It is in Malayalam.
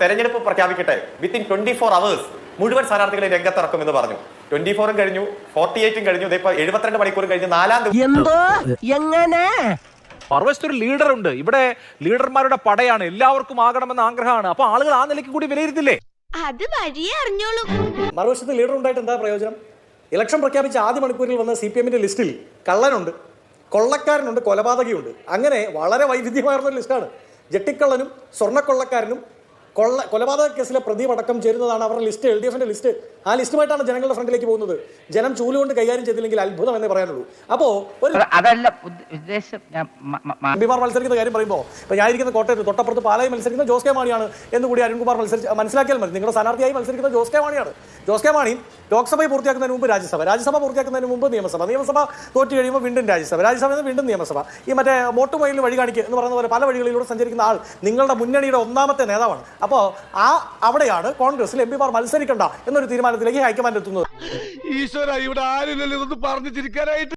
തെരഞ്ഞെടുപ്പ് പ്രഖ്യാപിക്കട്ടെ, വിത്തിൻ 24 hours മുഴുവൻ സ്ഥാനാർത്ഥികളെ രംഗത്തിറക്കുമെന്ന് പറഞ്ഞു. 24 കഴിഞ്ഞു, 48 കഴിഞ്ഞു, 72 മണിക്കൂർ കഴിഞ്ഞ് 4-ാം ദിവസം മറുവശത്തൊരു ലീഡർ ഉണ്ട്. ഇവിടെ ലീഡർമാരുടെ പടയാണ്, എല്ലാവർക്കും ആകണമെന്ന ആഗ്രഹമാണ്. അപ്പൊ ആളുകൾ ആ നിലയ്ക്ക് കൂടി വിലയിരുത്തില്ലേ? അത് വഴിയേ അറിഞ്ഞോളൂ. മറുവശത്ത് ലീഡർ ഉണ്ടായിട്ട് എന്താ പ്രയോജനം? ഇലക്ഷൻ പ്രഖ്യാപിച്ച ആദ്യ മണിക്കൂറിൽ വന്ന CPM-ന്റെ ലിസ്റ്റിൽ കള്ളനുണ്ട്, കൊള്ളക്കാരനുണ്ട്, കൊലപാതകയുണ്ട്. അങ്ങനെ വളരെ വൈവിധ്യമാർന്ന ലിസ്റ്റാണ്. ജെട്ടിക്കള്ളനും സ്വർണ്ണക്കൊള്ളക്കാരനും കൊലപാതക കേസിലെ പ്രതിയടക്കം ചേരുന്നതാണ് അവരുടെ ലിസ്റ്റ്, LDF-ന്റെ ലിസ്റ്റ്. ആ ലിസ്റ്റുമായിട്ടാണ് ജനങ്ങളുടെ ഫ്രണ്ടിലേക്ക് പോകുന്നത്. ജനം ചൂലുകൊണ്ട് കൈകാര്യം ചെയ്തില്ലെങ്കിൽ അത്ഭുതം എന്നേ പറയാനുള്ളൂ. അപ്പോൾ ഒരു എംപിമാർ മത്സരിക്കുന്ന കാര്യം പറയുമ്പോൾ ഇപ്പൊ ഞാൻ ഇരിക്കുന്ന കോട്ടയത്ത് തൊട്ടപ്പുറത്ത് പാലായി മത്സരിക്കുന്ന ജോസ് കെ മാണിയാണ് എന്നുകൂടി അരുൺകുമാർ മനസ്സിലാക്കിയാൽ മതി. നിങ്ങളുടെ സ്ഥാനാർത്ഥിയായി മത്സരിക്കുന്ന ജോസ് കെ മാണിയാണ്. ജോസ് കെ മാണി ലോക്സഭയെ പൂർത്തിയാക്കുന്നതിന് മുമ്പ് രാജ്യസഭ പൂർത്തിയാക്കുന്നതിന് മുമ്പ് നിയമസഭ തോറ്റു കഴിയുമ്പോൾ വീണ്ടും രാജ്യസഭയിൽ നിന്ന് വീണ്ടും നിയമസഭ. ഈ മറ്റേ മോട്ടുമൊയിൽ വഴി കാണിക്കുക എന്ന് പറയുന്ന പോലെ പല വഴികളിലൂടെ സഞ്ചരിക്കുന്ന ആൾ നിങ്ങളുടെ മുന്നണിയുടെ ഒന്നാമത്തെ നേതാവാണ്. അപ്പോൾ അവിടെയാണ് കോൺഗ്രസിൽ എംപിമാർ മത്സരിക്കണ്ട എന്നൊരു തീരുമാനത്തിലേക്ക് ഹൈക്കമാൻഡ് എത്തുന്നത്. ഈശ്വര, ഇവിടെ ആരില്ലല്ലോ ഇതൊന്നും പറഞ്ഞു ചിരിക്കാനായിട്ട്.